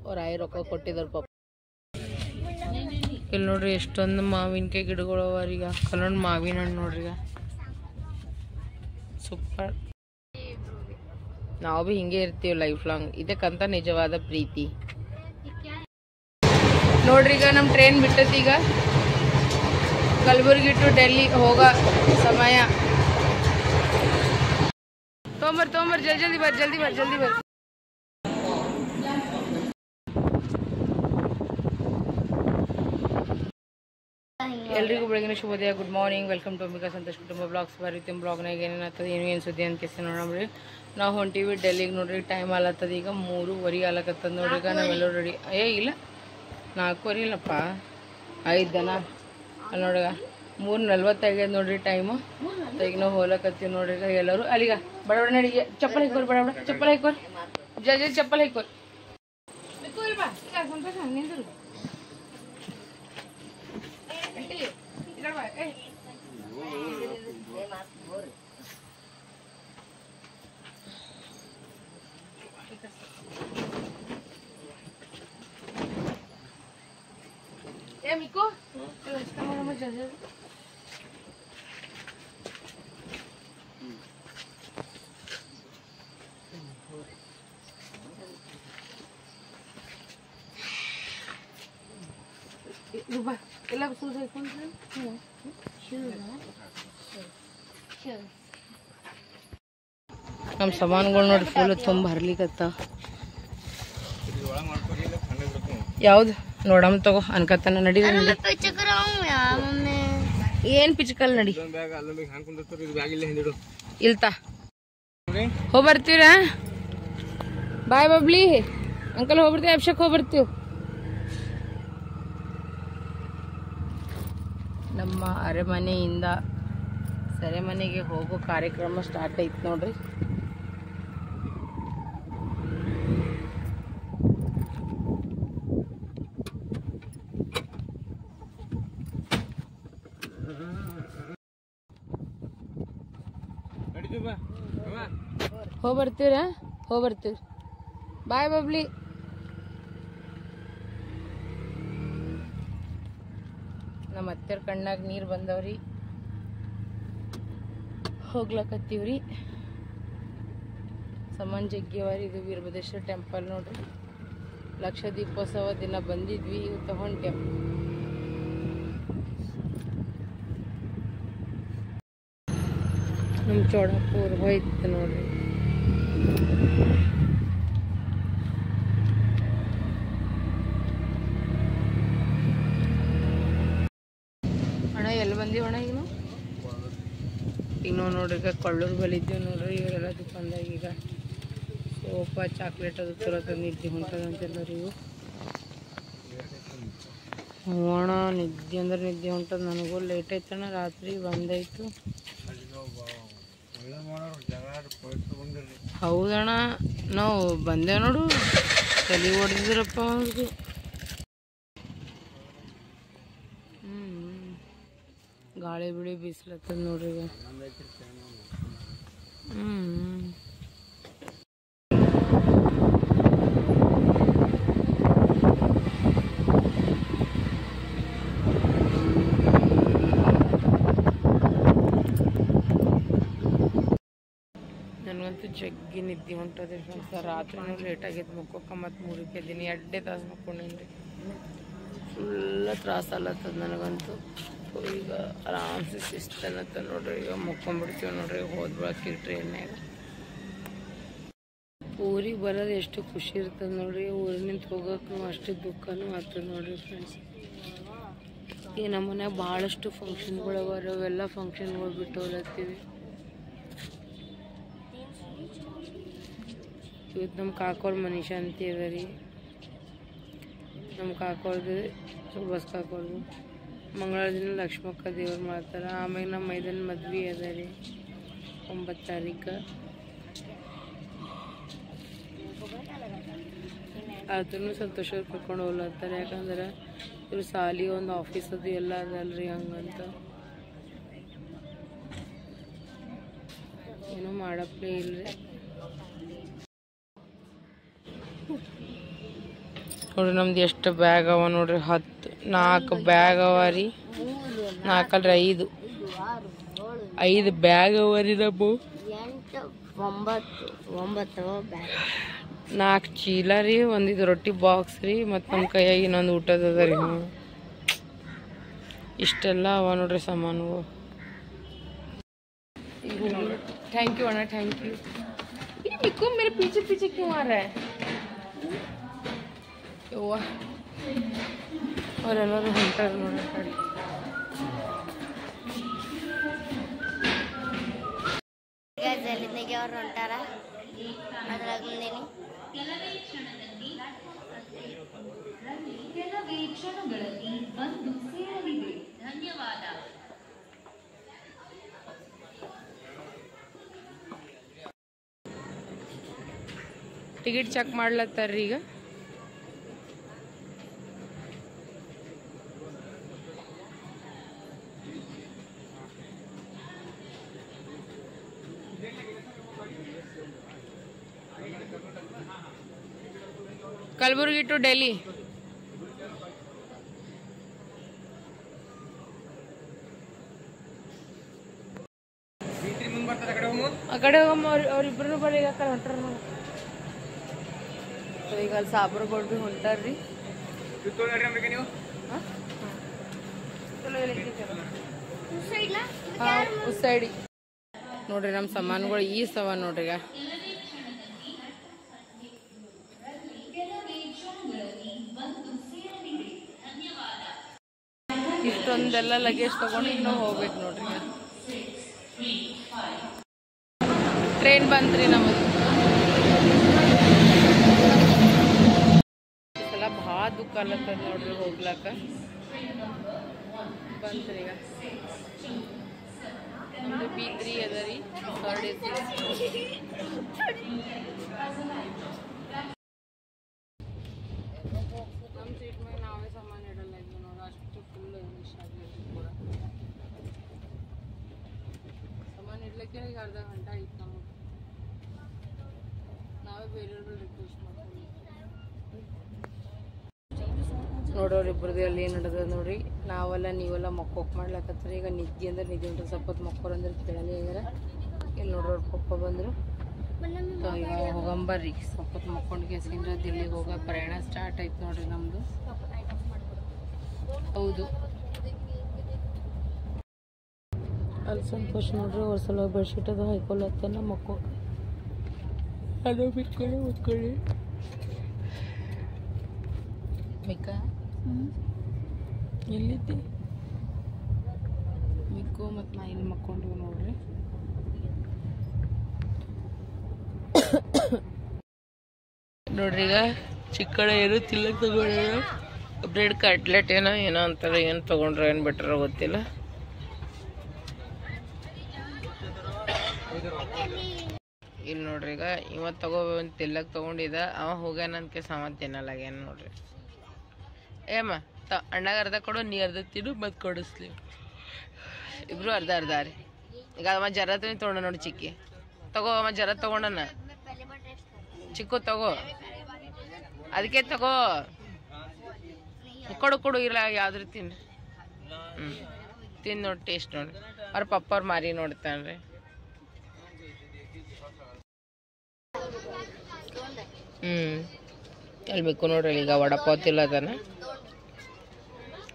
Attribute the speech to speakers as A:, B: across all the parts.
A: ಅವ್ರ ಆಯಿ ರೊಕ್ಕ ಕೊಟ್ಟಿದ್ರು ಪಾಪ. ಇಲ್ಲಿ ನೋಡ್ರಿ ಎಷ್ಟೊಂದು ಮಾವಿನಕಾಯಿ ಗಿಡಗಳು ಅವರೀಗ. ಕಲ್ಲೊಂದು ಮಾವಿನ ಹಣ್ಣು ನೋಡ್ರಿ ಈಗ ಸೂಪರ್. ನಾವು ಭೀ ಹಿಂಗೆ ಇರ್ತೀವಿ ಲೈಫ್ ಲಾಂಗ್. ಇದಕ್ಕಂತ ನಿಜವಾದ ಪ್ರೀತಿ ನೋಡ್ರಿ. ಈಗ ನಮ್ಮ ಟ್ರೈನ್ ಬಿಟ್ಟೈತಿ. ಈಗ ಕಲಬುರ್ಗಿ ಟು ಡೆಲ್ಲಿ ಹೋಗೋ ಸಮಯ. ತೊಂಬರ್ ಜಲ್ದಿ ಬರ್. ಎಲ್ರಿಗೂ ಬೆಳಗಿನ ಶುಭೋದಯ. Good morning. Welcome to Ambika Santosh ಕುಟುಂಬ ಬ್ಲಾಗ್ಸ್. ಬರೀತೀವಿ ಬ್ಲಾಗ್ನಾಗ ಏನೇನಾಗ್ತದೆ ಏನು ಸುದ್ದಿ ಅಂತ ಕೇಸಿ ನೋಡ್ರಿ. ನಾವು ಹೊಂಟೀವಿ ಡೆಲ್ಲಿಗೆ ನೋಡ್ರಿ. ಟೈಮ್ ಆಲತ್ತದ ಈಗ 3:30 ಆಲಕತ್ತದ ನೋಡ್ರಿ. ಈಗ ನಾವೆಲ್ಲರೂ ರೆಡಿ. ಇಲ್ಲ 4:30 ಇಲ್ಲಪ್ಪ 5 ಜನ ಅಲ್ಲಿ ನೋಡ್ರಿ. 3:40 ಆಗ್ಯದ ನೋಡ್ರಿ ಟೈಮು. ಈಗ ನಾವು ಹೋಲಕತ್ತೀವಿ ನೋಡ್ರಿ. ಈಗ ಎಲ್ಲರೂ ಅಲ್ಲಿಗ ಬಡ ನಡಿ. ಚಪ್ಪಲ್ ಹಾಕೋರಿ, ಬಡ ಚಪ್ಪಲ್ ಹಾಕೋರಿ. ಜಲ್ದಿ ಚಪ್ಪಲ್ ಹಾಕೋರಿ. ನಿಂದ್ರು Mico, estamos ya. Lupa, ¿qué la usas de contra? No. ನಮ್ಮ ಸಾಮಾನುಗಳು ನೋಡಿ ಫುಲ್ ತುಂಬ ಹರ್ಲಿಕತ್ತ. ಯಾವ್ದು ನೋಡಮ್ ತಗೋ ಅನ್ಕತ್ತಾನ. ನಡಿ ಏನ್ ಪಿಚ್ಕಲ್ ನಡಿ. ಇಲ್ತಾ ಹೋಗ್ಬರ್ತೀವ್ರ. ಬಾಯ್ ಬಬ್ಲಿ ಅಂಕಲ್ ಹೋಗ್ಬರ್ತೀವಿ. ಅಭಿಷೇಕ್ ಹೋಗ್ಬರ್ತೀವಿ. ನಮ್ಮ ಅರಮನೆಯಿಂದ ಸೆರೆಮನೆಗೆ ಹೋಗೋ ಕಾರ್ಯಕ್ರಮ ಸ್ಟಾರ್ಟ್ ಐತ್ ನೋಡ್ರಿ. ಹೋಗ್ಬರ್ತೀವ್ರಿ. ಬಾಯ್ ಬಬ್ಲಿ. ನಮ್ಮ ಅತ್ತೆರ ಕಣ್ಣಾಗ ನೀರು ಬಂದವ್ರಿ. ಹೋಗ್ಲಕತ್ತೀವ್ರಿ. ಸಮಾನ್ ಜಗ್ಗಿಯವರಿ. ಇದು ವೀರಭದ್ರೇಶ್ವರ ಟೆಂಪಲ್ ನೋಡ್ರಿ. ಲಕ್ಷ ದೀಪೋತ್ಸವ ದಿನ ಬಂದಿದ್ವಿ. ಇವತ್ತು ಹೊಂಟೆವ್. ನಮ್ಮ ಚೌಡಪ್ಪೂರ್ ಹೋಯ್ತು ನೋಡ್ರಿ. ಅಣ್ಣ ಎಲ್ಲಿ ಬಂದೀವಿ ಅಣ್ಣ? ಈಗ ನೋಡ್ರಿ ಈಗ ಕೊಳ್ಳೂರು ಬಲಿದ್ದೀವಿ ನೋಡ್ರಿ. ಇವರೆಲ್ಲ ದುಕಾನ್ದಾಗ ಈಗ ಸೋಪ ಚಾಕ್ಲೇಟ್ ಅದು ತುರಕ ನಿದ್ದೆ ಹೊಂಟದಂತೆಲ್ಲರಿ. ಇವು ಅಣ್ಣ ನಿದ್ದೆ ಅಂದ್ರೆ ನಿದ್ದೆ ಹೊಂಟದ. ನನಗೂ ಲೇಟ್ ಐತಣ್ಣ. ರಾತ್ರಿ ಬಂದಾಯ್ತು. ಹೌದಣ್ಣ ನಾವು ಬಂದೇವ್ ನೋಡು. ತಲೆ ಹೊಡೆದಿದ್ರಪ್ಪ ಅವ್ರಿಗೆ. ಗಾಳಿ ಬಿಳಿ ಬೀಸ್ಲತ್ತದ ನೋಡ್ರಿ ಈಗ. ನನಗಂತೂ ಜಗ್ಗಿ ನಿದ್ದೆ ಹೊಂಟದೆ ಫ್ರೆಂಡ್ಸ್. ರಾತ್ರಿನೂ ಲೇಟ್ ಆಗೈತೆ ಮುಕ್ಕೋಕೆ. ಮತ್ತು 3ಕ್ಕೆ ಎದ್ದೀನಿ. 2 ತಾಸು ಮಕ್ಕೊಂಡೇನ್ರಿ. ಫುಲ್ಲ ತ್ರಾಸ ಅಲ್ಲತ್ತದ ನನಗಂತೂ. ಈಗ ಆರಾಮ್ಸೆ ಶಿಸ್ತನತ್ತ ನೋಡ್ರಿ. ಈಗ ಮುಕ್ಕೊಂಡ್ಬಿಡ್ತೀವಿ ನೋಡ್ರಿ. ಹೋದ್ಬಿಡಕ್ಕೆ ಟ್ರೈನ್ಯಾಗ. ಊರಿಗೆ ಬರೋದು ಎಷ್ಟು ಖುಷಿ ಇರ್ತದೆ ನೋಡ್ರಿ. ಊರಿನಿಂದ ಹೋಗೋಕ್ಕೂ ಅಷ್ಟು ದುಃಖನೂ ಆಗ್ತದೆ ನೋಡ್ರಿ ಫ್ರೆಂಡ್ಸ್. ಈ ನಮ್ಮ ಮನ್ಯಾಗ ಭಾಳಷ್ಟು ಫಂಕ್ಷನ್ಗಳು ಅವ. ಅವೆಲ್ಲ ಫಂಕ್ಷನ್ಗಳು ಬಿಟ್ಟು ಹೋಗ್ಲತ್ತೀವಿ. ಇವತ್ತು ನಮ್ಮ ಕಾಕೋರ್ ಮನೀಷಾ ಅಂತ ಅದ ರೀ. ನಮ್ಮ ಕಾಕೋರ್ದು ಸುಭಾಸ್ ಕಾಕೋರ್ದು. ಮಂಗಳವಾರ ದಿನ ಲಕ್ಷ್ಮಕ್ಕ ದೇವ್ರು ಮಾಡ್ತಾರೆ. ಆಮ್ಯಾಗ ನಮ್ಮ ಮೈದನ ಮದ್ವೆ ಅದ ರೀ 9 ತಾರೀಕು. ಅದನ್ನು ಸಂತೋಷವ್ರು ಕರ್ಕೊಂಡು ಹೋಗ್ಲತ್ತಾರೆ. ಯಾಕಂದ್ರೆ ಇವ್ರು ಸಾಲಿ ಒಂದು ಆಫೀಸ್ ಅದು ಎಲ್ಲ ಅದಲ್ರಿ ಹಂಗಂತ. ಏನೂ ಮಾಡಪ್ಲೇ ಇಲ್ರಿ. ನೋಡ್ರಿ ನಮ್ದು ಎಷ್ಟು ಬ್ಯಾಗ್ ಅವ ನೋಡ್ರಿ. 4 ಬ್ಯಾಗ್ ಅವ ರೀ. 4 ಅಲ್ರಿ 5 ಬ್ಯಾಗ್ ಅವ ರೀ. ನಮ್ಮ 4 ಚೀಲ ರೀ, 1 ರೊಟ್ಟಿ ಬಾಕ್ಸ್ ರೀ, ಮತ್ತು ನಮ್ಮ ಕೈಯಾಗ ಇನ್ನೊಂದು ಊಟದ ಅದ ರೀ. ಇಷ್ಟೆಲ್ಲ ಅವ ನೋಡ್ರಿ ಸಾಮಾನುಗಳು. थैंक यू अना, थैंक यू. ये मिक्को मेरे पीछे पीछे क्यों आ रहा है? और ಎಲ್ಲರೂ ಹೊಂಟಾರ ನೋಡಿ ಕಡೆ.
B: ಜಲ್ಲಿನಿಗೆ ಅವ್ರು ಹೊಂಟಾರ. ಅದ್ರಾಗ ಮುಂದೇನಿ ಕೆಲವೇ ಕ್ಷಣಗಳಲ್ಲಿ ಬಂದು ಸೇರಲಿದೆ. ಧನ್ಯವಾದ.
A: ಟಿಕೆಟ್ ಚೆಕ್ ಮಾಡ್ಲತ್ತಾರ್ರಿ ಈಗ. ಕಲಬುರ್ಗಿ ಟು ಡೆಲ್ಲಿ. ಆ ಕಡೆ ಹೋಗಮ್ಮ. ಅವ್ರಿಬ್ರು ಬರೀ ಹೊಂಟಾರ ನೋಡಿ. ಈಗ ಅಲ್ಲಿ ಸಾಬ್ರುಗಳು ಭೀ ಹೊಂಟಾರ್ರಿ. ಸೈಡಿ ನೋಡ್ರಿ ನಮ್ಮ ಸಾಮಾನುಗಳು ಈ ಸವ ನೋಡ್ರಿ. ಈಗ ಇಷ್ಟೊಂದೆಲ್ಲ ಲಗೇಜ್ ತಗೊಂಡು ಇನ್ನೂ ಹೋಗ್ಬೇಕು ನೋಡ್ರಿ. ಟ್ರೈನ್ ಬಂತ್ರಿ ನಮ್ಮದು. ಈ ಸಲ ಭಾಳ ದುಃಖ ಅಲ್ಲತ್ತದ ನೋಡ್ರಿ ಹೋಗ್ಲಾಕ. ಬಂತ್ರಿ ಈಗ ನಮ್ದು B3 ಅದ ರೀ. 3rd AC. ನಮ್ಮ ಸೀಟ್ ಮೇಲೆ ನಾವೇ ಸಾಮಾನು ಇಡಲ್ಲ ಇದ್ವಿ ನೋಡಿ. ಅಷ್ಟು ಫುಲ್ ಕೂಡ ಸಾಮಾನು ಇಡ್ಲಿಕ್ಕೆ ಈಗ ಅರ್ಧ ಗಂಟೆ ಆಯ್ತು ನಮಗೆ. ನಾವೇ ಬೇರೆಯವ್ರು ರಿಕ್ವೆಸ್ಟ್ ಮಾಡ್ತೀವಿ. ನೋಡೋರು ಇಬ್ಬರದ್ದು ಅಲ್ಲಿ ಏನು ನಡೆದ ನೋಡ್ರಿ. ನಾವೆಲ್ಲ ನೀವೆಲ್ಲ ಮಕ್ಕೋಕ್ ಮಾಡ್ಲಕತ್ತಾರೆ. ಈಗ ನಿದ್ದೆ ಅಂದ್ರೆ ನಿದ್ದೆ ಉಂಟು. ಸ್ವಲ್ಪ ಹೊತ್ತು ಮಕ್ಕೋರು ಅಂದ್ರೆ ಕೇಳಲಿ ಆಗ್ಯಾರ. ಇಲ್ಲಿ ನೋಡ್ರಿ ಪಪ್ಪ ಬಂದರು. ಈಗ ಹೋಗಂಬರ್ರಿ. ಸ್ವಲ್ಪ ಹೊತ್ತು ಮಕ್ಕೊಂಡು ಕೆಸಿಂದ ದಿಲ್ಲಿಗೆ ಹೋಗೋ ಪ್ರಯಾಣ ಸ್ಟಾರ್ಟ್ ಆಯ್ತು ನೋಡ್ರಿ ನಮ್ಮದು. ಹೌದು ಅಲ್ಲಿ ಸಂತೋಷ ನೋಡ್ರಿ. ಅವ್ರ ಸಲ ಬೆಡ್ಶೀಟ್ ಅದು ಹಾಕೊಳತ್ತನ ಮಕ್ಕೋಕ. ಅದು ಬಿಟ್ಕೊಳ್ಳಿ ಮುತ್ಕೊಳ್ಳಿ ಮಿಕ್ಕ. ಎಲ್ಲಿದ್ದೆ ಮಿಕ್ಕು ಮತ್ತು ನಾ ಇಲ್ಲಿ ಮಕ್ಕೊಂಡ್ವಿ ನೋಡ್ರಿ. ನೋಡ್ರಿ ಈಗ ಚಿಕ್ಕಳ ಏನು ತಿಲ್ಲಕ್ ತಗೊಂಡ್ರ. ಬ್ರೆಡ್ ಕಟ್ಲೆಟ್ ಏನೋ ಅಂತಾರೆ. ಏನು ತಗೊಂಡ್ರ ಏನು ಬೆಟ್ರ ಗೊತ್ತಿಲ್ಲ. ಇಲ್ಲಿ ನೋಡ್ರಿ ಈಗ ಇವತ್ತು ಒಂದು ತಿಲ್ಲಕ್ ತಗೊಂಡಿದ್ದ. ಅವ ಹೋಗ್ಯಾನಂತ ಸಾಮಾನು ತಿನ್ನಲಾಗ್ಯಾನ ನೋಡ್ರಿ. ಏಮ್ಮ ಅಣ್ಣಗ ಅರ್ಧ ಕೊಡು, ನೀ ಅರ್ಧ ತಿನ್ನು ಮತ್ತು ಕೊಡಿಸ್ಲಿ. ಇಬ್ರು ಅರ್ಧ ಅರ್ಧ ರೀ. ಈಗ ಅವ ಜರತ್ ತೊಗೊಂಡ ನೋಡಿ ಚಿಕ್ಕಿ. ತಗೋ ಅವ ಜರತ್ ತಗೊಂಡನ. ಚಿಕ್ಕು ತಗೋ, ಅದಕ್ಕೆ ತಗೋ. ಕೊಡು ಇಲ್ಲ ಯಾವ್ದ್ರ ತಿನ್ರಿ. ತಿಂದು ನೋಡಿ ಟೇಸ್ಟ್ ನೋಡಿ. ಅವ್ರ ಪಪ್ಪ ಅವ್ರು ಮಾರಿ ನೋಡ್ತಾನ್ರಿ. ಎಲ್ಲಿ ಬೇಕು ನೋಡ್ರಿ. ಈಗ ವಡಪಾವ್ ತಿಲ್ಲದನ.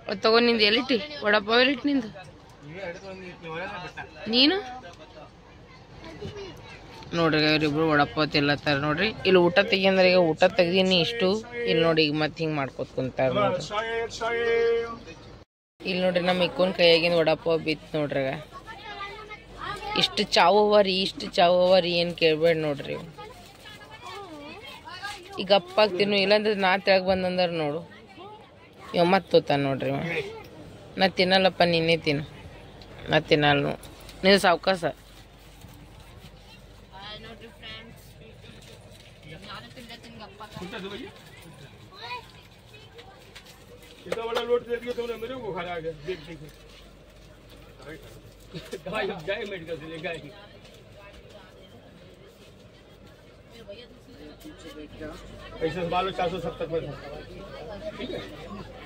A: ಅದು ತಗೋ. ನಿಂದು ಎಲ್ಲಿಟ್ಟಿ ವಡಪಾವ್? ಎಲ್ಲಿಟ್ಟು ನಿಂದು ನೀನು? ನೋಡ್ರಿ ಇವರಿಬ್ರು ವಡಪಾವ್ ತಿಲ್ಲತ್ತಾರ ನೋಡ್ರಿ. ಇಲ್ಲಿ ಊಟ ತೆಗಿಯಂದ್ರೆ ಈಗ ಊಟ ತೆಗ್ದೀನಿ ಇಷ್ಟು. ಇಲ್ಲಿ ನೋಡಿ ಈಗ ಮತ್ತೆ ಹಿಂಗೆ ಮಾಡ್ಕೊತ ಕುಂತಾರ ನೋಡ್ರಿ. ಇಲ್ಲಿ ನೋಡ್ರಿ ನಮ್ಮ ಇಕ್ಕೋನ್ ಕೈಯಾಗಿನ ವಡಪಾವ್ ಬಿತ್ತು ನೋಡ್ರಿ. ಇಷ್ಟು ಚಾವು ಅವ ರೀ ಏನು ಕೇಳ್ಬೇಡ ನೋಡ್ರಿ. ಈಗ ಅಪ್ಪಾಗ ತಿನ್ನು, ಇಲ್ಲಾಂದ್ರೆ ನಾ ತೆಳಗ್ ಬಂದಂದ್ರ ನೋಡು ಇವ ಮತ್ತೆ ತೋತಾನ ನೋಡ್ರಿ. ನಾ ತಿನ್ನಲ್ಲಪ್ಪ, ನೀನೇ ತಿನ್ನು. ನಾ ತಿನ್ನಲ್ಲ. ನೀವು ಸಾವ್ಕಾಸ.
C: ऐसे संभालो 470 में ठीक है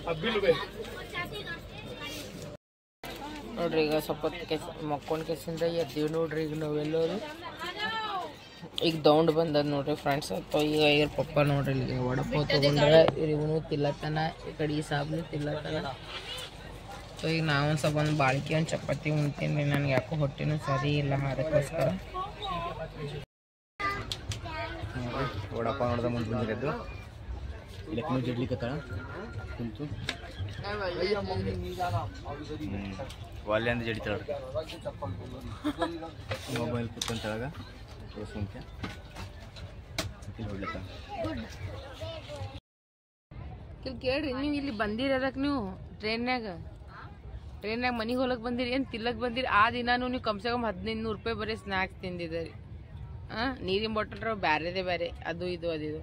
C: अब बिल हुए
A: ನೋಡ್ರಿ ಈಗ ಸ್ವಲ್ಪ ಮಕ್ಕೊಂಡ್ ಕೆಸಿಂದ ಎದ್ದೀವಿ ನೋಡ್ರಿ ಈಗ ನಾವೆಲ್ಲರೂ ಈಗ ದೌಂಡ್ ಬಂದದ ನೋಡ್ರಿ ಫ್ರೆಂಡ್ಸ್ ಅಥವಾ ಈಗ ಇವ್ರ ಪಪ್ಪ ನೋಡ್ರಿ ಇಲ್ಲಿ ವಡಪಾವ್ ತೊಗೊಂಡ್ರೆ ಇವನು ತಿಲ್ಲತ್ತಾನ ಈ ಕಡೆ ಈ ಸಾಬ್ನು ತಿಲ್ಲತ್ತಾನ ಸೊ ಈಗ ನಾವೊಂದು ಸ್ವಲ್ಪ ಒಂದು ಬಾಳಿಕೆ ಒಂದು ಚಪಾತಿ ಉಣ್ತೀನಿ ರೀ ನನಗೆ ಯಾಕೋ ಹೊಟ್ಟೆನೂ ಸರಿ ಇಲ್ಲ ಅದಕ್ಕೋಸ್ಕರ
C: ವಡಪಾವ್ ನೋಡ್ದ ಮುಂದೆ ಬಂದಿರೋದು ಲೆಕ್ಕನೂ ಜಡ್ಲಿಕತ್ತಾಳ ಕುಂತು ಒಲ್ಲೆ ಅಂತ ಜಡಿತಾಳ ಮೊಬೈಲ್ ಕುತ್ತಂತಾಳಗ ತೋರಿಸ್ಕೊಂತ ಹೊಡ್ಲತ್ತ
A: ಕೇಳ್ರಿ ನೀವು ಇಲ್ಲಿ ಬಂದಿರೋದಕ್ಕೆ ನೀವು ಟ್ರೈನ್ಯಾಗ ಮನೆಗೆ ಹೋಲಕ್ಕೆ ಬಂದಿರಿ ಏನು ತಿಲ್ಲಕ್ಕೆ ಬಂದಿರಿ ಆ ದಿನಾನು ನೀವು ಕಮ್ಸೆ ಕಮ್ 1500 ರೂಪಾಯಿ ಬರೀ ಸ್ನ್ಯಾಕ್ಸ್ ತಿಂದಿದ್ದೀರಿ ನೀರಿನ ಬಾಟಲ್ ಬ್ಯಾರೆದೇ ಬೇರೆ ಅದು ಇದು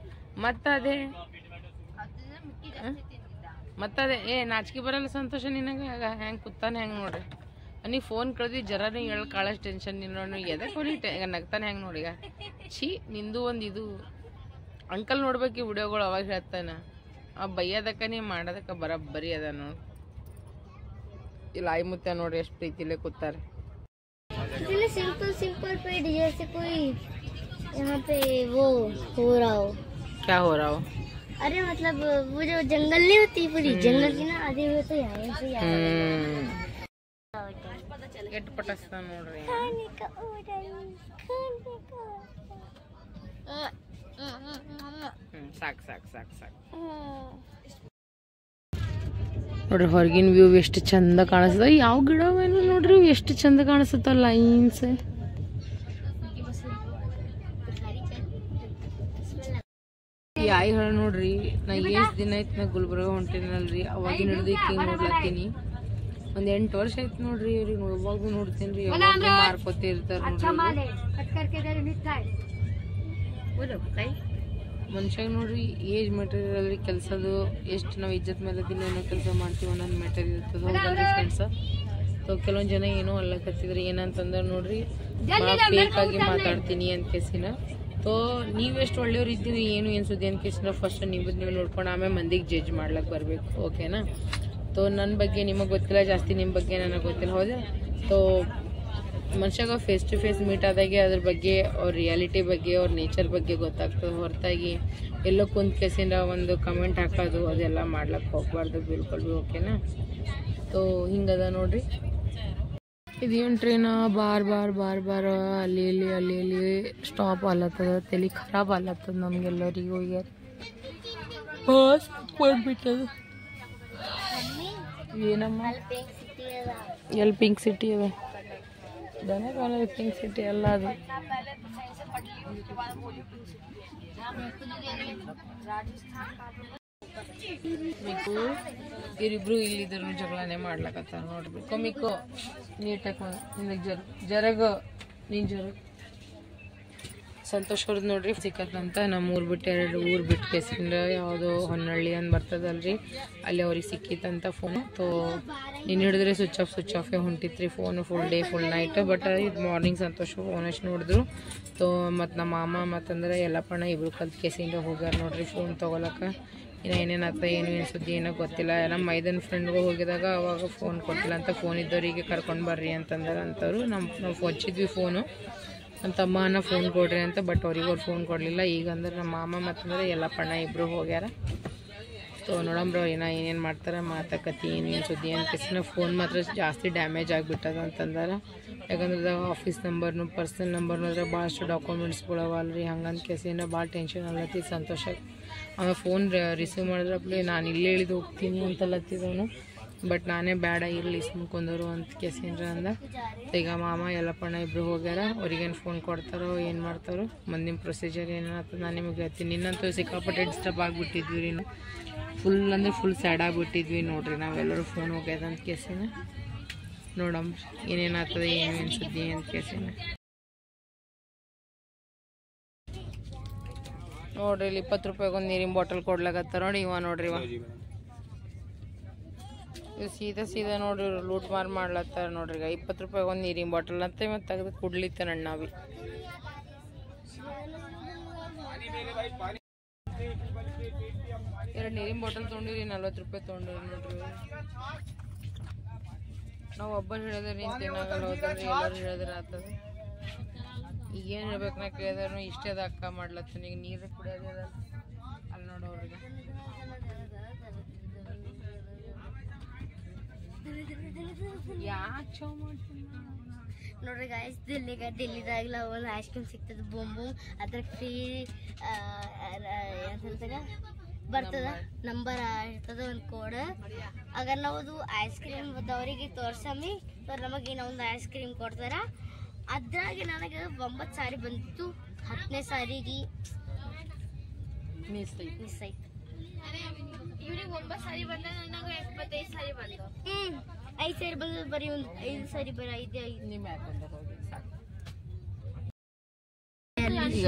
A: ಮತ್ತದೇ ನಾಚಿಕೆ ಬರಲ್ಲ ಸಂತೋಷ ನಿನಗೆ ಹೆಂಗೆ ಕೂತಾನೆ ಹೆಂಗೆ ನೋಡ್ರಿ ನೀ ಫೋನ್ ಕಳ್ದಿ ಜರಾನು ಹೇಳಿ ಕಾಳಷ್ಟು ಟೆನ್ಷನ್ ನೀನು ಎದಕ್ಕೆ ಹೋಗಿ ಈಗ ನಗ್ತಾನೆ ಹೆಂಗೆ ನೋಡಿ ಈಗ ಛೀ ನಿಂದು ಒಂದು ಇದು ಅಂಕಲ್ ನೋಡ್ಬೇಕು ಈ ವಿಡಿಯೋಗಳು ಅವಾಗ ಹೇಳ್ತಾನೆ ಬೈಯೋದಕ್ಕ ನೀ ಮಾಡೋದಕ್ಕೆ ಬರೀ ಅದ ನೋಡಿ ಇಲ್ಲ ಆಯಿ ಮುತ್ತ ನೋಡ್ರಿ ಎಷ್ಟು ಪ್ರೀತಿಲೇ ಕೂತಾರೆ
B: सिंपल पेड़ जैसे कोई यहाँ पे वो हो रहा हो
A: क्या हो रहा हो
B: अरे मतलब वो जो जंगल नहीं होती पूरी जंगल की ना आधी हुए तो यहाँ से
A: ಎಟ್ಟು ಪಟಸ್ತಾನ ನೋಡ್ರಿ ಸಾಕು ನೋಡ್ರಿ ಹೊರಗಿನ ವ್ಯೂ ಎಷ್ಟು ಚಂದ ಕಾಣಿಸ್ತದ ಯಾವ ಗಿಡವೇನು ನೋಡ್ರಿ ಎಷ್ಟು ಚಂದ ಕಾಣಿಸುತ್ತ ಲೈನ್ಸ್ ಈ ಆಯಿಗಳು ನೋಡ್ರಿ ನಾ ಎಷ್ಟು ದಿನ ಆಯ್ತು ನಾ ಗುಲ್ಬರ್ಗ ಹೊಂಟೇನಲ್ರಿ ಅವಾಗಿನ ಹಿಡಿದು ಈಗ ನೋಡ್ಲತ್ತೀನಿ ಒಂದು 8 ವರ್ಷ ಆಯ್ತು ನೋಡ್ರಿ ಇವ್ರಿಗೆ ಯಾವಾಗೂ ನೋಡ್ತೀನಿ ರೀ ಯಾವಾಗೂ ಮಾರ್ಕೋತಿರ್ತಾರ ಮನುಷ್ಯಾಗ ನೋಡ್ರಿ ಏಜ್ ಮೆಟೀರಿಯಲ್ ಅಲ್ರಿ ಕೆಲಸದು ಎಷ್ಟು ನಾವು ಇಜ್ಜತ್ ಮೇಲೆ ದಿನ ಏನೋ ಕೆಲಸ ಮಾಡ್ತೀವಿ ಒಂದೊಂದು ಮೆಟೀರಿಯಲ್ ಇರ್ತದೆ ಹೋಗಲ್ರಿ ಫ್ರೆಂಡ್ಸ ಸೊ ಕೆಲವೊಂದು ಜನ ಏನೋ ಅಲ್ಲಕತ್ತಿದ್ರಿ ಏನಂತಂದ್ರೆ ನೋಡ್ರಿ ಫೇಕ್ ಆಗಿ ಮಾತಾಡ್ತೀನಿ ಅಂತ ಕೇಸಿನ ಸೊ ನೀವೆಷ್ಟು ಒಳ್ಳೆಯವ್ರು ಇದ್ದೀರಿ ಏನು ಸುದ್ದಿ ಅಂತ ಕೇಸಿನ ಫಸ್ಟ್ ನೀವು ನೋಡ್ಕೊಂಡು ಆಮೇಲೆ ಮಂದಿಗೆ ಜಡ್ಜ್ ಮಾಡ್ಲಕ್ಕೆ ಬರಬೇಕು ಓಕೆನಾ ಸೊ ನನ್ನ ಬಗ್ಗೆ ನಿಮಗೆ ಗೊತ್ತಿಲ್ಲ ಜಾಸ್ತಿ ನಿಮ್ಮ ಬಗ್ಗೆ ನನಗೆ ಗೊತ್ತಿಲ್ಲ ಹೌದಾ ಸೊ ಮನುಷ್ಯಾಗ ಫೇಸ್ ಟು ಫೇಸ್ ಮೀಟ್ ಆದಾಗೆ ಅದ್ರ ಬಗ್ಗೆ ಅವ್ರ ರಿಯಾಲಿಟಿ ಬಗ್ಗೆ ಅವ್ರ ನೇಚರ್ ಬಗ್ಗೆ ಗೊತ್ತಾಗ್ತದೆ ಹೊರತಾಗಿ ಎಲ್ಲೋ ಕುಂತ ಕೇಸಿಂದ ಒಂದು ಕಮೆಂಟ್ ಹಾಕೋದು ಅದೆಲ್ಲ ಮಾಡ್ಲಿಕ್ಕೆ ಹೋಗ್ಬಾರ್ದು ಬಿಲ್ಕುಲ್ ಭೀ ಓಕೆನಾ ಸೊ ಹಿಂಗದ ನೋಡ್ರಿ ಇದೇನು ಟ್ರೈನ ಬಾರ್ ಅಲ್ಲಿ ಸ್ಟಾಪ್ ಆಲತ್ತದ ತಲೆ ಖರಾಬ್ ಆಲತ್ತದ ನಮ್ಗೆಲ್ಲರಿಗೂ ಈಗ ಬಸ್ ಕೊಡ್ಬಿಟ್ಟದ ಏನಮ್ಮ ಎಲ್ಲಿ ಪಿಂಕ್ ಸಿಟಿ ಅದ ಪಿಂಕ್ ಸಿಟಿ ಎಲ್ಲ ಅದು ಇವರಿಬ್ರು ಇಲ್ಲಿದ್ರು ಜಗಳನೆ ಮಾಡ್ಲಕತ್ತಾರ ನೋಡ್ಬೇಕು ಮಿಕ್ಕು ನೀಟಾಗಿ ಜರಗ ನೀನ್ ಜರಗ ಸಂತೋಷ್ ಅವ್ರದ್ದು ನೋಡ್ರಿ ಸಿಕ್ಕತ್ತಂತ ನಮ್ಮ ಊರು ಬಿಟ್ಟು 2 ಊರು ಬಿಟ್ಟು ಕೇಸಿಂದ ಯಾವುದೋ ಹೊನ್ನಳ್ಳಿ ಅಂತ ಬರ್ತದಲ್ರಿ ಅಲ್ಲಿ ಅವ್ರಿಗೆ ಸಿಕ್ಕಿತ್ತಂತ ಫೋನ್ ತೋ ನೀನು ಹಿಡಿದ್ರೆ ಸ್ವಿಚ್ ಆಫೇ ಹೊಂಟಿತ್ರಿ phone full day full night but ಇದು ಮಾರ್ನಿಂಗ್ ಸಂತೋಷ್ ಫೋನ್ ಅಷ್ಟು ನೋಡಿದ್ರು ತೋ ಮತ್ತು ನಮ್ಮ ಮಾಮ ಮತ್ತಂದ್ರೆ ಎಲ್ಲಪ್ಪಣ್ಣ ಇಬ್ರು ಕಲ್ತು ಕೇಸಿಂದ ಹೋಗ್ಯಾರ ನೋಡ್ರಿ ಫೋನ್ ತೊಗೊಳಕ್ಕೆ ಇನ್ನು ಏನೇನಾಗ್ತದೆ ಏನು ಸುದ್ದಿ ಏನೋ ಗೊತ್ತಿಲ್ಲ ನಮ್ಮ ಮೈದನ್ ಫ್ರೆಂಡ್ಗಳು ಹೋಗಿದಾಗ ಅವಾಗ ಫೋನ್ ಕೊಟ್ಟಿಲ್ಲ ಅಂತ ಫೋನ್ ಇದ್ದವರಿಗೆ ಕರ್ಕೊಂಡು ಬರ್ರಿ ಅಂತಂದ್ರೆ ಅಂತವ್ರು ನಾವು ಹಚ್ಚಿದ್ವಿ ಫೋನು ನಮ್ಮ ತಮ್ಮನ ಫೋನ್ ಕೊಡ್ರಿ ಅಂತ ಬಟ್ ಅವ್ರಿಗೆ ಫೋನ್ ಕೊಡಲಿಲ್ಲ ಈಗ ಅಂದ್ರೆ ನಮ್ಮ ಮಾಮ ಮತ್ತಂದ್ರೆ ಎಲ್ಲಪ್ಪಣ್ಣ ಇಬ್ಬರು ಹೋಗ್ಯಾರ ಸೊ ನೋಡಂಬ್ರ ಏನೇನು ಮಾಡ್ತಾರೆ ಮಾತಾಕತಿ ಏನು ಸುದ್ದಿ ಅಂತ ಫೋನ್ ಮಾತ್ರ ಜಾಸ್ತಿ ಡ್ಯಾಮೇಜ್ ಆಗಿಬಿಟ್ಟದ ಅಂತಂದ್ರೆ ಯಾಕಂದ್ರೆ ಆಫೀಸ್ ನಂಬರ್ನು ಪರ್ಸ್ನಲ್ ನಂಬರ್ನು ಅದ್ರ ಭಾಳಷ್ಟು ಡಾಕ್ಯುಮೆಂಟ್ಸ್ಗಳವಲ್ರಿ ಹಂಗಂತ ಕೇಸಿಂದ ಭಾಳ ಟೆನ್ಷನ್ ಅಲ್ಲತ್ತಿ ಸಂತೋಷ ಆಮೇಲೆ ಫೋನ್ ರಿಸೀವ್ ಮಾಡಿದ್ರಪ್ಲೆ ನಾನು ಇಲ್ಲೇ ಇಳಿದು ಹೋಗ್ತೀನಿ ಅಂತಲ್ಲತ್ತಿದವನು ಬಟ್ ನಾನೇ ಬೇಡ ಇರಲಿ ಸುಮ್ಕೊಂಡರು ಅಂತ ಕೇಸಿಂದ್ರ ಅಂದ ಈಗ ಮಾಮ ಎಲ್ಲಪ್ಪಣ್ಣ ಇಬ್ಬರು ಹೋಗ್ಯಾರ ಅವ್ರಿಗೇನು ಫೋನ್ ಕೊಡ್ತಾರೋ ಏನು ಮಾಡ್ತಾರೋ ಮುಂದಿನ ಪ್ರೊಸೀಜರ್ ಏನಾಗ್ತದೆ ನಾನು ನಿಮಗೆ ಹೇಳ್ತೀನಿ ನಿನ್ನಂತೂ ಸಿಕ್ಕಾಪಟ್ಟೆ ಡಿಸ್ಟರ್ಬ್ ಆಗಿಬಿಟ್ಟಿದ್ವಿ ರೀ ಫುಲ್ ಅಂದರೆ ಫುಲ್ ಸ್ಯಾಡ್ ಆಗಿಬಿಟ್ಟಿದ್ವಿ ನೋಡ್ರಿ ನಾವೆಲ್ಲರೂ ಫೋನ್ ಹೋಗ್ಯದ ಅಂತ ಕೇಸಿನ ನೋಡಂಬ್ರಿ ಏನೇನಾಗ್ತದೆ ಏನೇನು ಸುದ್ದಿ ಅಂತ ಕೇಸಿನ ನೋಡ್ರಿ ಇಲ್ಲಿ 20 ರೂಪಾಯಿಗೆ ಒಂದು ನೀರಿನ ಬಾಟಲ್ ಕೊಡ್ಲಾಕತ್ತಾರ ನೋಡಿ ಇವ ನೋಡ್ರಿ ಇವ ಸೀದಾ ನೋಡ್ರಿ ಲೂಟ್ ಮಾಡ್ಲತ್ತಾರ ನೋಡ್ರಿ ಈಗ 20 ರೂಪಾಯಿಗೆ ಒಂದು ನೀರಿನ ಬಾಟಲ್ ಅಂತ ಮತ್ತೆ ತೆಗೆದು ಕುಡ್ಲಿತ್ತಾನ ಅಣ್ಣ ಬಿ ಎರಡು ನೀರಿನ ಬಾಟಲ್ ತೊಗೊಂಡಿರಿ 40 ರೂಪಾಯಿ ತೊಗೊಂಡ್ರಿ ನೋಡ್ರಿ. ನಾವು ಒಬ್ಬರು ಹೇಳಿದ್ರೆ ನೀನು ತಿನ್ನಾಗಲ್ಲ ಹೋದ್ರಿ, ಎಲ್ಲರೂ ಹೇಳಿದ್ರೆ ಆಗ್ತದೆ. ಈಗೇನು ಹೇಳ್ಬೇಕು ನಾ ಕೇಳಿದ್ರು ಇಷ್ಟೇ ಅದ ಅಕ್ಕ ಮಾಡ್ಲತ್ತೀನಿ. ಈಗ ನೀರು ಕುಡಿಯೋದಿಲ್ಲ ಅಲ್ಲಿ ನೋಡೋರಿಗೆ. ಯಾಕೆ ಚೌ ಮಾಡ್ತೀನಿ
B: ನೋಡ್ರಿ ಗಾಯ್ಸ್, ಡೆಲ್ಲಿದಾಗಲ ಒಂದು ಐಸ್ ಕ್ರೀಮ್ ಸಿಗ್ತದೆ ಬೊಂಬು. ಅದ್ರ ಫ್ರೀ ಬರ್ತದ, ನಂಬರ್ ಇರ್ತದ ಒಂದು ಕೋಡ್. ಆಗ ನಾವು ಅದು ಐಸ್ ಕ್ರೀಮ್ ಅವರಿಗೆ ತೋರ್ಸಮ್ಮಿ ನಮಗೆ ಒಂದು ಐಸ್ ಕ್ರೀಮ್ ಕೊಡ್ತಾರ. ಅದ್ರಾಗೆ ನನಗೆ 9 ಸಾರಿ ಬಂದಿತ್ತು, 10ನೇ ಸಾರಿಗೆ ಮಿಸ್ ಆಯ್ತು. ಇವ್ರಿಗೆ 9 ಸಾರಿ ಬಂದ, ನನಗೆ 25 ಸಾರಿ ಬಂದು. 5 ಸಾರಿ ಬಂದ, ಬರೀ ಒಂದು 5 ಸಾರಿ ಬರೀ 5
A: ನಿಮ್ಮ ಈಗ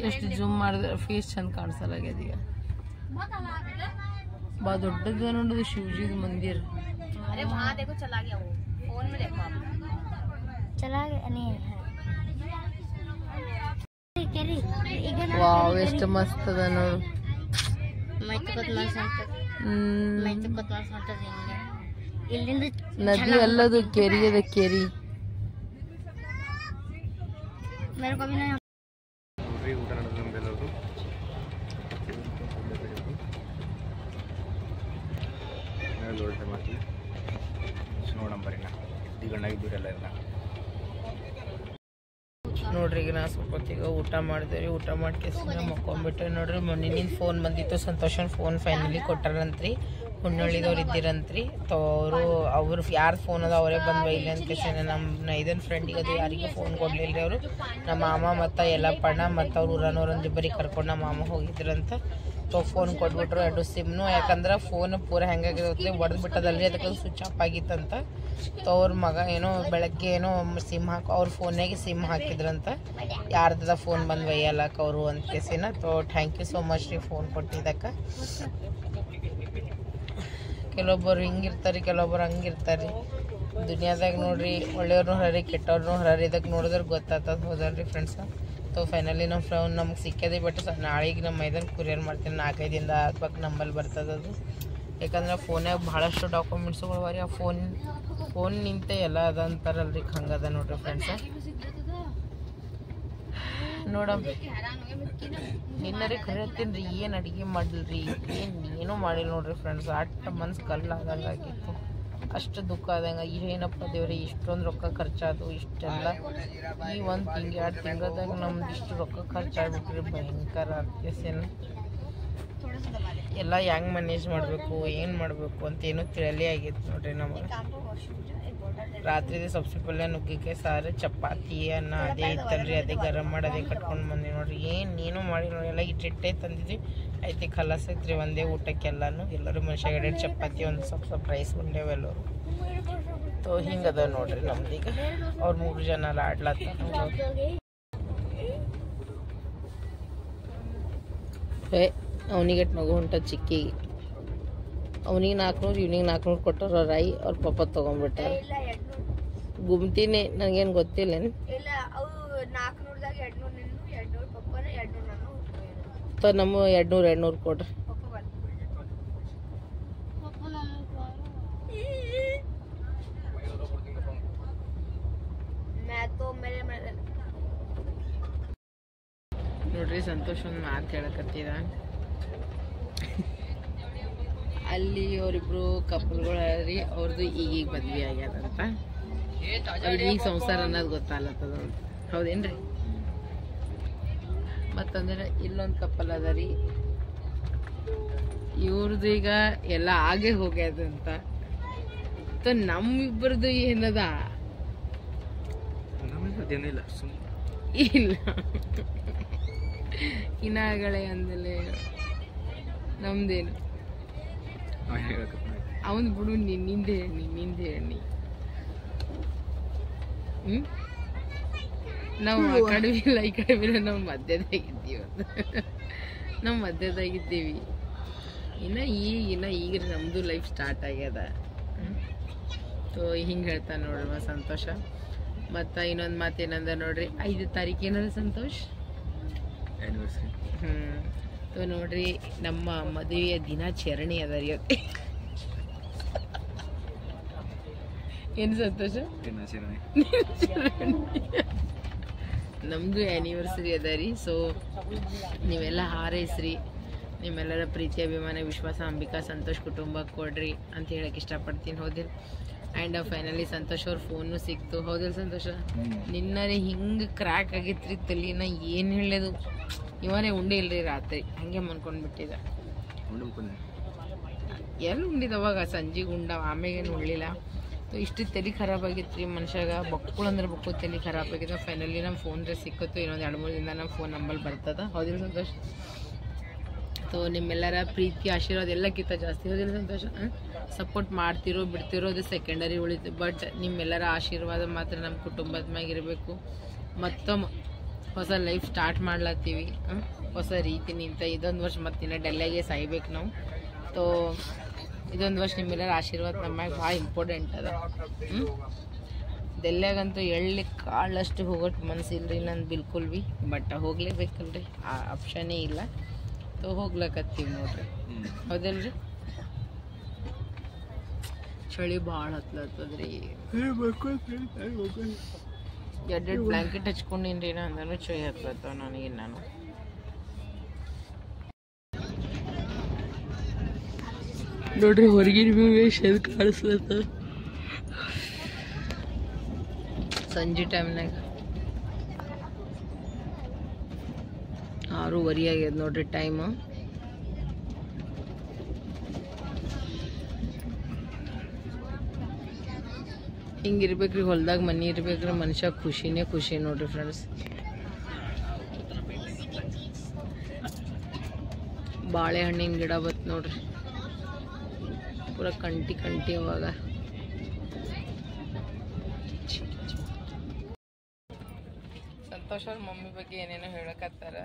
A: ಎಷ್ಟು ಜೂಮ್ ಮಾಡಿದ್ರೆ ಫೇಸ್ ಚಂದ ಕಾಣಿಸಲಾಗ್ಯದ. ಈಗ ಬಾ ದೊಡ್ಡದ ನೋಡೋದು ಶಿವಜಿದ ಮಂದಿರ. ವಾವ್ ಎಷ್ಟು ಮಸ್ತ್ ಅದ ನೋಡು. ನದಿ ಅಲ್ಲದು ಕೆರಿ ಅದ, ಕೆರಿ.
C: ಊಟ ನಡೆದು ನಮ್ದೆಲ್ಲದು ಲೋಡ್ ಮಾಡಿ ನೋಡಂಬರಿ ನಾ ದಿಗಣ್ಣಾಗಿ ಬಿಡಲ್ಲ ಇಲ್ಲ
A: ನೋಡ್ರಿ. ಈಗ ನಾ ಸ್ವಲ್ಪ ಹೊತ್ತಿಗೆ ಊಟ ಮಾಡಿದ್ರಿ. ಊಟ ಮಾಡ್ಕೇಸಿಂದ ಮಕ್ಕೊಂಡ್ಬಿಟ್ರೆ ನೋಡ್ರಿ. ಮೊನ್ನಿನಿಂದ ಫೋನ್ ಬಂದಿತ್ತು, ಸಂತೋಷನ್ ಫೋನ್ ಫೈನಲಿ ಕೊಟ್ಟಾರಂತ್ರಿ. ಹುಣ್ಣಳ್ಳಿದವ್ರು ಇದ್ದಿರಂತ್ರಿ. ಅವ್ರು ಯಾರು ಫೋನ್ ಅದ ಅವರೇ ಬಂದು ಇಲ್ಲ ಅಂತ ಕೇಸಿನ ನಮ್ಮ ಇದನ್ನ ಫ್ರೆಂಡಿಗೆ ಅದು ಯಾರಿಗೆ ಫೋನ್ ಕೊಡ್ಲಿಲ್ಲ ಅವರು. ನಮ್ಮ ಮಾಮ ಮತ್ತು ಎಲ್ಲ ಪಣ್ಣ ಮತ್ತು ಅವ್ರು ಊರನವ್ರಂದ್ರೆ ಬರೀ ಕರ್ಕೊಂಡು ನಮ್ಮ ಮಾಮ ಹೋಗಿದ್ರಂತ. ಫೋನ್ ಕೊಟ್ಬಿಟ್ರು 2 ಸಿಮ್ನು. ಯಾಕಂದ್ರೆ ಫೋನ್ ಪೂರ ಹೆಂಗಾಗಿರುತ್ತೆ ಒಡೆದು ಬಿಟ್ಟದಲ್ರಿ, ಅದಕ್ಕೆ ಸ್ವಿಚ್ ಆಫ್ ಆಗಿತ್ತಂತ. ಅವ್ರ ಮಗ ಏನೋ ಬೆಳಗ್ಗೆ ಏನೋ ಸಿಮ್ ಅವ್ರ ಫೋನ್ನಾಗೆ ಸಿಮ್ ಹಾಕಿದ್ರಂತ. ಯಾರ್ದ ಫೋನ್ ಬಂದು ಒಯ್ಯಲ್ಲಕ್ಕೆ ಅವರು ಅಂತ ಕೇಸಿನ. ಥ್ಯಾಂಕ್ ಯು ಸೋ ಮಚ್ ರೀ ಫೋನ್ ಕೊಟ್ಟಿದ್ದಕ್ಕೆ. ಕೆಲವೊಬ್ಬರು ಹಿಂಗಿರ್ತಾರೆ, ಕೆಲವೊಬ್ಬರು ಹಂಗಿರ್ತಾರೆ ದುನಿಯಾದಾಗ ನೋಡ್ರಿ. ಒಳ್ಳೆಯವ್ರನ್ನೂ ಹರರಿ, ಕೆಟ್ಟವ್ರನ್ನೂ ಹರರಿ. ಇದಕ್ಕೆ ನೋಡಿದ್ರೆ ಗೊತ್ತಾಗ್ತದೆ, ಹೌದಲ್ರಿ ಫ್ರೆಂಡ್ಸ. ಫೈನಲಿ ನಮ್ಮ ಫ್ರೆಂಡ್ ನಮ್ಗೆ ಸಿಕ್ಕದೆ. ಬಟ್ ನಾಳೆಗೆ ನಮ್ಮ ಮೈದಾನ ಕುರಿಯರ್ ಮಾಡ್ತೀನಿ. 4-5 ದಿನದ ಆಗ್ಬೇಕು ನಂಬಲ್ಲಿ ಬರ್ತದೆ ಅದು. ಯಾಕಂದ್ರೆ ಫೋನ್ಯಾಗ ಭಾಳಷ್ಟು ಡಾಕ್ಯುಮೆಂಟ್ಸ್ಗಳು ಬರೀ ಆ ಫೋನ್ ನಿಂತೆ ಎಲ್ಲ ಅದ ಅಂತಾರಲ್ರಿ, ಹಂಗದ ನೋಡ್ರಿ ಫ್ರೆಂಡ್ಸ. ನೋಡಮ್ಮ ನಿನ್ನರಿ ಕರಿಯತ್ತೀನಿ ರೀ, ಏನು ಅಡುಗೆ ಮಾಡಲ್ರಿ, ಏನೂ ಮಾಡಿಲ್ಲ ನೋಡ್ರಿ ಫ್ರೆಂಡ್ಸ್. ಅಷ್ಟು ಮನ್ಸು ಕಲ್ಲಾದಂಗಾಗಿತ್ತು, ಅಷ್ಟು ದುಃಖ ಆದಂಗೆ. ಏನಪ್ಪ ದೇವ್ರಿ ಇಷ್ಟೊಂದು ರೊಕ್ಕ ಖರ್ಚಾದು, ಇಷ್ಟೆಲ್ಲ ಈ 1 ತಿಂಗಳು 2 ತಿಂಗಳದಾಗ ನಮ್ದು ಇಷ್ಟು ರೊಕ್ಕ ಖರ್ಚಾಗ್ಬಿಟ್ರಿ. ಭಯಂಕರ ಕೇಸಿನ ಎಲ್ಲ ಹೆಂಗೆ ಮ್ಯಾನೇಜ್ ಮಾಡಬೇಕು, ಏನು ಮಾಡಬೇಕು ಅಂತ ಏನೂ ತಿಳಿಯಲೇ ಆಗಿತ್ತು ನೋಡ್ರಿ ನಮಗೆ. ರಾತ್ರಿದೇ ಸಬ್ಸಿ ಪಲ್ಯ, ನುಗ್ಗಿಕಾಯಿ ಸಾರು, ಚಪಾತಿ, ಅನ್ನ ಅದೇ ಇತ್ತಲ್ರಿ. ಅದೇ ಗರಂ ಮಾಡಿ ಅದೇ ಕಟ್ಕೊಂಡು ಬಂದ್ವಿ ನೋಡ್ರಿ. ಏನೂ ಮಾಡಿ ನೋಡಿ, ಎಲ್ಲ ಇಟ್ಟಿಟ್ಟೆ ತಂದಿದ್ವಿ. ಐತಿ ಖಲಾಸ್ ಐತ್ರಿ ಒಂದೇ ಊಟಕ್ಕೆಲ್ಲನೂ. ಎಲ್ಲರೂ ಮನುಷ್ಯ 2 ಚಪಾತಿ, ಒಂದು ಸ್ವಲ್ಪ ರೈಸ್ ಉಂಡೇವು ಎಲ್ಲರೂ. ಹಿಂಗದ ನೋಡ್ರಿ ನಮ್ದೀಗ. ಅವ್ರು 3 ಜನ ಎಲ್ಲ ಆಡ್ಲತ್ತ. ಅವನಿಗೆ ನಗು ಹೊಂಟ ಚಿಕ್ಕಿಗೆ. ಅವನಿಗೆ 400, ಇವನಿಗೆ 400 ಕೊಟ್ಟರು ರಾಯಿ. ಅವ್ರ ಪಾಪ ತೊಗೊಂಡ್ಬಿಟ್ಟಾರ. ಗುಮ್ತೀನಿ, ನನಗೇನು ಗೊತ್ತಿಲ್ಲೇನು. ನಮ್ಮ 200 ಕೊಡ್ರಿ. ನೋಡ್ರಿ ಸಂತೋಷ್ ಒಂದು ಮಾತು ಹೇಳಕತ್ತಿದ. ಅಲ್ಲಿ ಅವರಿಬ್ರು ಕಪಲ್ಗಳು ರೀ, ಅವ್ರದ್ದು ಈಗೀಗ ಮದ್ವೆ ಆಗ್ಯದಂತ. ಅವ್ರಿಗೆ ಈಗ ಸಂಸಾರ ಅನ್ನೋದು ಗೊತ್ತಾಗ್ಲತ್ತದ, ಹೌದೇನ್ರಿ? ಮತ್ತಂದ್ರೆ ಇಲ್ಲೊಂದು ಕಪಲ್ ಅದ ರೀ, ಇವ್ರದ್ದು ಈಗ ಎಲ್ಲ ಆಗೇ ಹೋಗ್ಯದಂತ. ನಮ್ಮಿಬ್ಬರದು ಏನದ ಇಲ್ಲ ಇನ್ನಾಗಳೆ ಅಂದಲೆ ನಮ್ದೇನು ಅವನ್ ಬಿಡು. ನಿಂದೆ ಹೇಳಿ ನಾವು ಆ ಕಡೆ ಇಲ್ಲ ಈ ಕಡೆ ಇಲ್ಲ, ನಾವು ಮಧ್ಯದಾಗಿದ್ದೀವಿ. ನಾವು ಮಧ್ಯದಾಗಿದ್ದೀವಿ. ಇನ್ನ ಈಗ ನಮ್ದು ಲೈಫ್ ಸ್ಟಾರ್ಟ್ ಆಗ್ಯದ. ಹಿಂಗೆ ಹೇಳ್ತಾನೆ ನೋಡ್ರಿ ಸಂತೋಷ. ಮತ್ತು ಇನ್ನೊಂದು ಮಾತೇನಂದ ನೋಡ್ರಿ, 5 ತಾರೀಕು ಏನದ ಸಂತೋಷ್? ನೋಡ್ರಿ ನಮ್ಮ ಮದುವೆಯ ದಿನಾಚರಣೆ ಅದ ರೀ ಏನು ಸಂತೋಷ ನಮ್ಮದು ಆ್ಯನಿವರ್ಸರಿ ಅದ ರೀ. ಸೊ ನೀವೆಲ್ಲ ಹಾರೈಸ್ರಿ, ನಿಮ್ಮೆಲ್ಲರ ಪ್ರೀತಿ ಅಭಿಮಾನ ವಿಶ್ವಾಸ ಅಂಬಿಕಾ ಸಂತೋಷ್ ಕುಟುಂಬಕ್ಕೆ ಕೊಡ್ರಿ ಅಂತ ಹೇಳಕ್ಕೆ ಇಷ್ಟಪಡ್ತೀನಿ. ಹೌದಿಲ್ಲ? ಆ್ಯಂಡ್ ಫೈನಲಿ ಸಂತೋಷ್ ಅವ್ರ ಫೋನು ಸಿಕ್ತು. ಹೌದಿಲ್ಲ ಸಂತೋಷ? ನಿನ್ನೆ ಹಿಂಗೆ ಕ್ರ್ಯಾಕ್ ಆಗಿತ್ತು ರೀ ತಲೆನ, ಏನು ಹೇಳೋದು, ಇವನೇ ಉಂಡೆ ಇಲ್ರಿ ರಾತ್ರಿ, ಹಂಗೆ ಮನ್ಕೊಂಡ್ಬಿಟ್ಟಿದ್ದ. ಎಲ್ಲಿ ಉಂಡಿದ ಅವಾಗ ಸಂಜೆಗೆ ಉಂಡ, ಆಮೇಗೇನು ಉಳ್ಳಿಲ್ಲ. ಸೊ ಇಷ್ಟು ತಲೆ ಖರಾಬ್ ಆಗಿತ್ತು ರೀ ಮನುಷ್ಯಾಗ, ಬಕ್ಕಳು ಅಂದ್ರೆ ಬಕ್ಕಳು ತಲೆ ಖರಾಬ್ ಆಗಿದೆ. ಫೈನಲಿ ನಮ್ಮ ಫೋನ್ ಸಿಕ್ಕತ್ತು, ಇನ್ನೊಂದು 2-3 ದಿನ ನಮ್ಮ ಫೋನ್ ನಂಬರ್ ಬರ್ತದ. ಹೌದಿಲ್ಲ ಸಂತೋಷ? ಸೊ ನಿಮ್ಮೆಲ್ಲರ ಪ್ರೀತಿ ಆಶೀರ್ವಾದ ಎಲ್ಲಕ್ಕಿಂತ ಜಾಸ್ತಿ, ಹೌದಿಲ್ಲ ಸಂತೋಷ? ಸಪೋರ್ಟ್ ಮಾಡ್ತಿರೋ ಬಿಡ್ತಿರೋ ಅದು ಸೆಕೆಂಡರಿ ಉಳಿತು, ಬಟ್ ನಿಮ್ಮೆಲ್ಲರ ಆಶೀರ್ವಾದ ಮಾತ್ರ ನಮ್ಮ ಕುಟುಂಬದ ಮ್ಯಾಗ ಇರಬೇಕು. ಮತ್ತೊಮ್ಮೆ ಹೊಸ ಲೈಫ್ ಸ್ಟಾರ್ಟ್ ಮಾಡ್ಲತ್ತೀವಿ, ಹೊಸ ರೀತಿ ನಿಂತ. ಇದೊಂದು ವರ್ಷ ಮತ್ತಿನ್ನ ಡೆಲ್ಲಿಗೆ ಸಾಯ್ಬೇಕು ನಾವು. ಸೊ ಇದೊಂದು ವರ್ಷ ನಿಮ್ಮೆಲ್ಲರ ಆಶೀರ್ವಾದ ನಮ್ಮ ಮ್ಯಾಗ ಭಾಳ ಇಂಪಾರ್ಟೆಂಟ್ ಅದ. ಡೆಲ್ಲಿಯಾಗಂತೂ ಎಳ್ಳಿ ಕಾಳಷ್ಟು ಹೋಗೋಟ್ಟು ಮನಸ್ಸಿಲ್ರಿ ನಂದು ಬಿಲ್ಕುಲ್ ಭೀ, ಬಟ್ ಹೋಗ್ಲೇಬೇಕಲ್ರಿ, ಆ ಆಪ್ಷನ್ನೇ ಇಲ್ಲ. ಸೊ ಹೋಗ್ಲಕತ್ತೀವಿ ನೋಡ್ರಿ. ಹೌದಲ್ರಿ? ಚಳಿ ಭಾಳ ಹತ್ಲತ್ತದ್ರಿ. 2 ಬ್ಲ್ಯಾಂಕೆಟ್ ಹಚ್ಕೊಂಡಿನ್ರಿ ನಾನು, ಚಳಿ ಹತ್ಲತ್ತವ ನನಗೆ. ನಾನು ನೋಡ್ರಿ ಹೊರಗಿನ ವ್ಯೂ ಎಷ್ಟು ಕಾಣಿಸ್ಲತ್ತ ಸಂಜೆ ಟೈಮ್ನಾಗ. 6:30 ಆಗ್ಯದ ನೋಡ್ರಿ ಟೈಮ್. ಹಿಂಗಿರ್ಬೇಕ್ರಿ, ಹೊಲ್ದಾಗ ಮನಿ ಇರ್ಬೇಕ್ರಿ, ಮನುಷ್ಯ ಖುಷಿನೇ ಖುಷಿ ನೋಡ್ರಿ ಫ್ರೆಂಡ್ಸ್. ಬಾಳೆಹಣ್ಣಿನ ಗಿಡ ಬತ್ ನೋಡ್ರಿ, ಪೂರ ಕಂಟಿ ಅವಾಗ. ಸಂತೋಷ್ ಅವ್ರ ಮಮ್ಮಿ ಬಗ್ಗೆ ಏನೇನೋ ಹೇಳಕತ್ತಾರ.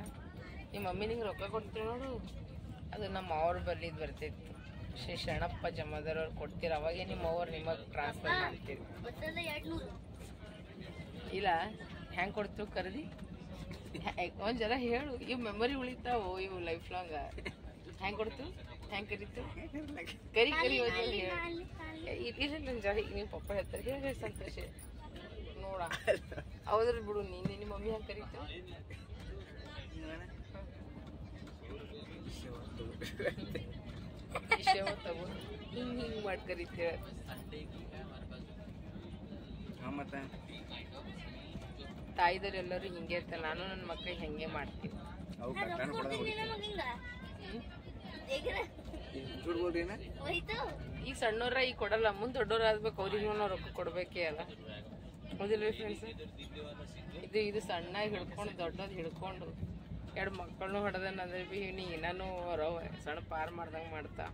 A: ನಿಮ್ಮ ಮಮ್ಮಿ ನಿಂಗೆ ರೊಕ್ಕ ಕೊಡ್ತೀವಿ ನೋಡು, ಅದು ನಮ್ಮ ಅವ್ರ ಬಲ್ಲಿದ್ ಬರ್ತೈತಿ. ಶ್ರೀ ಶರಣಪ್ಪ ಜಮಾದಾರ್ ಅವ್ರು ಕೊಡ್ತೀರ, ಅವಾಗೇ ನಿಮ್ಮ ಅವ್ರು ನಿಮಗೆ ಟ್ರಾನ್ಸ್ಫರ್ ಮಾಡ್ತೀರಿ. ಇಲ್ಲ ಹೆಂಗೆ ಕೊಡ್ತೀವಿ ಕರೆದಿ? ಒಂದು ಜರ ಹೇಳು, ಇವು ಮೆಮೊರಿ ಉಳಿತಾವು, ಇವು ಲೈಫ್ ಲಾಂಗ. ಹೆಂಗೆ ಕೊಡ್ತೀವಿ, ಹೆಂಗೆ ಕರಿತೀವಿ? ಕರಿ ಒಂದು ಹೇಳಿ. ಇಲ್ಲ ನನ್ನ ಜರ ನೀವು ಪಪ್ಪ ಹೇಳ್ತಾರೆ, ಹೇಳಿ ಸಂತೋಷ ನೋಡ. ಹೌದ್ರ ಬಿಡು, ನಿಮ್ಮ ಮಮ್ಮಿ ಹೆಂಗೆ ಕರಿತೀವಿ? ವಿಷಯ ತಗೋ, ಹಿಂಗೆ ಮಾಡಿ ಕರಿತೀರ. ತಾಯಿದವ್ರು ಎಲ್ಲರೂ ಹಿಂಗೆ ಇರ್ತಾರೆ, ನಾನು ನನ್ನ ಮಕ್ಕಳಿಗೆ ಹೆಂಗೆ ಮಾಡ್ತೀನಿ. ಈಗ ಸಣ್ಣವ್ರ ಈಗ ಕೊಡಲ್ಲ, ಮುಂದೆ ದೊಡ್ಡವ್ರು ಆದ್ಬೇಕು, ಅವ್ರಿಗೂ ನಾವು ರೊಕ್ಕ ಕೊಡ್ಬೇಕೇ ಅಲ್ಲ. ಹೌದಿಲ್ಲ ಫ್ರೆಂಡ್ಸ್? ಇದು ಸಣ್ಣಾಗಿ ಹಿಡ್ಕೊಂಡು ದೊಡ್ಡದು ಹಿಡ್ಕೊಂಡು 2 ಮಕ್ಕಳನ್ನೂ ಹೊಡೆದನಂದ್ರೆ ಭೀ ನೀ ನಾನು ಸಣ್ಣ ಪಾರ್ ಮಾಡ್ದಂಗೆ ಮಾಡ್ತಾ.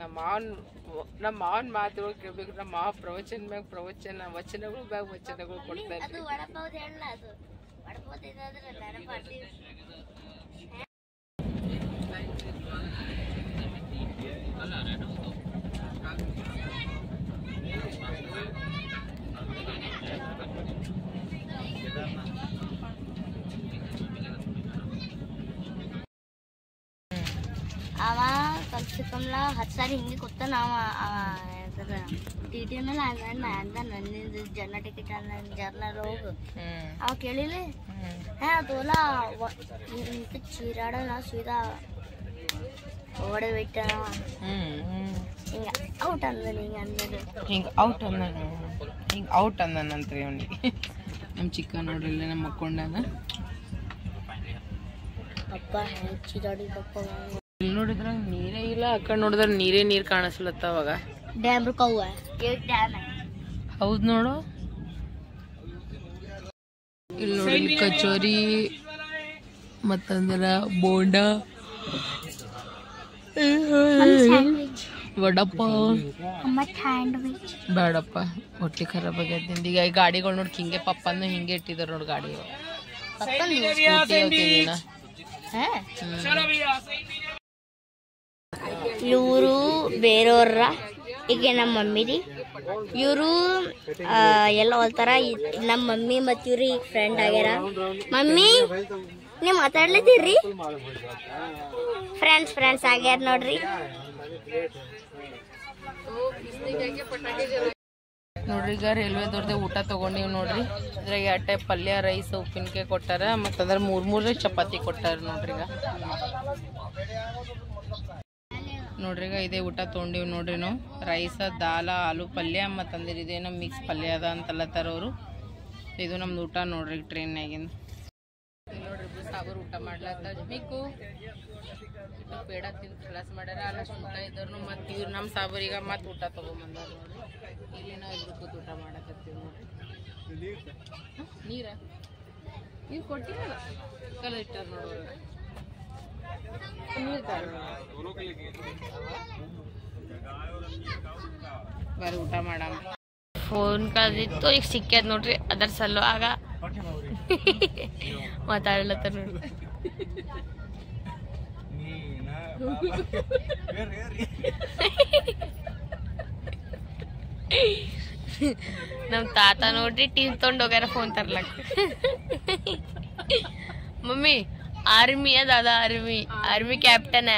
A: ನಮ್ಮ ಮಾವನ ಮಾತುಗಳು ಕೇಳ್ಬೇಕು, ನಮ್ಮ ಮಾವ ಪ್ರವಚನ ಮ್ಯಾಗ ಪ್ರವಚನ, ವಚನಗಳು ಮ್ಯಾಗ ವಚನಗಳು ಕೊಡ್ತಾರೆ.
B: ಅವ ಕಮ್ಸೆ ಕಮ್ಲ 10 ಸಾರಿ ಹಿಂಗೆ ಕೂತಾನ. ಟಿ ಟಿ ಮೇಲೆ ಅಂದ ನನ್ನಿಂದ ಜನ ಟಿಕೆಟ್ ಜರ್ನರ್ ಹೋಗು. ಅವ ಕೇಳಿಲ್ಲ, ತೋಲ ಚೀರಾಡೋಣ ಸೀದಾ ಓಡೆ ಬಿಟ್ಟ. ಹಿಂಗ ಔಟ್ ಅಂದ, ಹಿಂಗೆ ಔಟ್
A: ಅಂದನಂತ್ರಿ ಅವನಿಗೆ. ನಮ್ಮ ಚಿಕ್ಕ ನೋಡ್ರಿ ನಮ್ಮ ಮಕ್ಕೊಂಡನ
B: ಅಪ್ಪ ಹೆಂಗೆ ಚೀರಾಡಿದಪ್ಪ.
A: ಇಲ್ಲಿ ನೋಡಿದ್ರ ನೀರೇ ಇಲ್ಲ, ಆ ಕಡೆ ನೋಡಿದ್ರ ನೀರು ಕಾಣಿಸ್ಲತ್ತ. ಅವಾಗ
B: ಡ್ಯಾಮ್ ಕವ್ವ ಡ್ಯಾಮ್
A: ಹೌದು ನೋಡು. ಇಲ್ಲಿ ನೋಡಿ ಕಚೋರಿ ಮತ್ತಂದ್ರ ಬೋಂಡ, ವಡಪ್ಪ, ಬೇಡಪ್ಪ ಹೊಟ್ಟೆ ಖರಾಬ್ ಆಗ್ಯದ. ಈಗ ಈ ಗಾಡಿಗಳು ನೋಡಿ ಹಿಂಗೆ ಪಪ್ಪನ್ನು ಹಿಂಗೆ ಇಟ್ಟಿದಾರ ನೋಡಿ ಗಾಡಿ.
B: ಇವರು ಬೇರೆಯವ್ರ, ಈಗ ನಮ್ಮ ಮಮ್ಮಿ ರೀ. ಇವರು ಎಲ್ಲ ಹೋಲ್ತಾರ. ನಮ್ಮ ಮಮ್ಮಿ ಮತ್ತು ಇವ್ರು ಈಗ ಫ್ರೆಂಡ್ ಆಗ್ಯಾರ. ಮಮ್ಮಿ ನೀವು ಮಾತಾಡ್ಲಿದ್ದೀರಿ ಫ್ರೆಂಡ್ಸ್ ಆಗ್ಯಾರ ನೋಡ್ರಿ.
A: ನೋಡ್ರಿ ಈಗ ರೈಲ್ವೆದವ್ರದ್ದು ಊಟ ತೊಗೊಂಡಿವಿ ನೋಡ್ರಿ. ಇದ್ರಾಗ 2 ಟೈಪ್ ಪಲ್ಯ, ರೈಸ್, ಉಪ್ಪಿನಕಾಯಿ ಕೊಟ್ಟಾರ. ಮತ್ತು ಅದ್ರ 3 ಚಪಾತಿ ಕೊಟ್ಟಾರ ನೋಡ್ರಿ. ಈಗ ಇದೇ ಊಟ ತೊಗೊಂಡಿವಿ ನೋಡ್ರಿ ನಾವು. ರೈಸ, ದಾಲ, ಆಲೂ ಪಲ್ಯ ಮತ್ತು ಅಂದ್ರೆ ಇದೇನೋ ಮಿಕ್ಸ್ ಪಲ್ಯ ಅದ ಅಂತಲ್ಲತ್ತಾರ ಅವರು. ಇದು ನಮ್ದು ಊಟ ನೋಡ್ರಿ ಟ್ರೈನ್ನಾಗಿಂದ. ನೋಡ್ರಿ ಸಾಗರ್ ಊಟ ಮಾಡ್ಲತ್ತ. ಮಿಕ್ಕು ಪೇಡ ತಿಂದು ಖಲಾಸ್ ಮಾಡ್ಯಾರ. ಅಲ್ಲಷ್ಟು ಊಟ ಇದ್ದವ್ರು ಮತ್ತು ಇವ್ರು ನಮ್ಮ ಸಾಬರೀಗ ಮತ್ತೆ ಊಟ ತೊಗೊಂಬಂದಾರ ನೋಡ್ರಿ. ಇಲ್ಲಿ ನಾವು ಇಬ್ರು ಕೂತು ಊಟ ಮಾಡಕತ್ತೀವಿ ನೋಡ್ರಿ. ನೀರು ಕೊಟ್ಟಿರಲ್ಲ ಕಲ ಇಟ್ಟಾರ ನೋಡ್ರಿ. ಬರೀ ಊಟ ಮಾಡಮ್ಮ. ಫೋನ್ ಕಳ್ದಿತ್ತು, ಈಗ ಸಿಕ್ಕ್ಯದ ನೋಡ್ರಿ. ಅದರ ಸಲುವಾಗ ಮಾತಾಡ್ಲತ್ತ ನೋಡ್ರಿ. ನಮ್ ತಾತ ನೋಡ್ರಿ ಟೀಮ್ ತೊಗೊಂಡ್ ಹೋಗ್ಯಾರ ಫೋನ್ ತರ್ಲಕ್. ಮಮ್ಮಿ ಆರ್ಮಿ ಅದ, ಆರ್ಮಿ ಕ್ಯಾಪ್ಟನ್.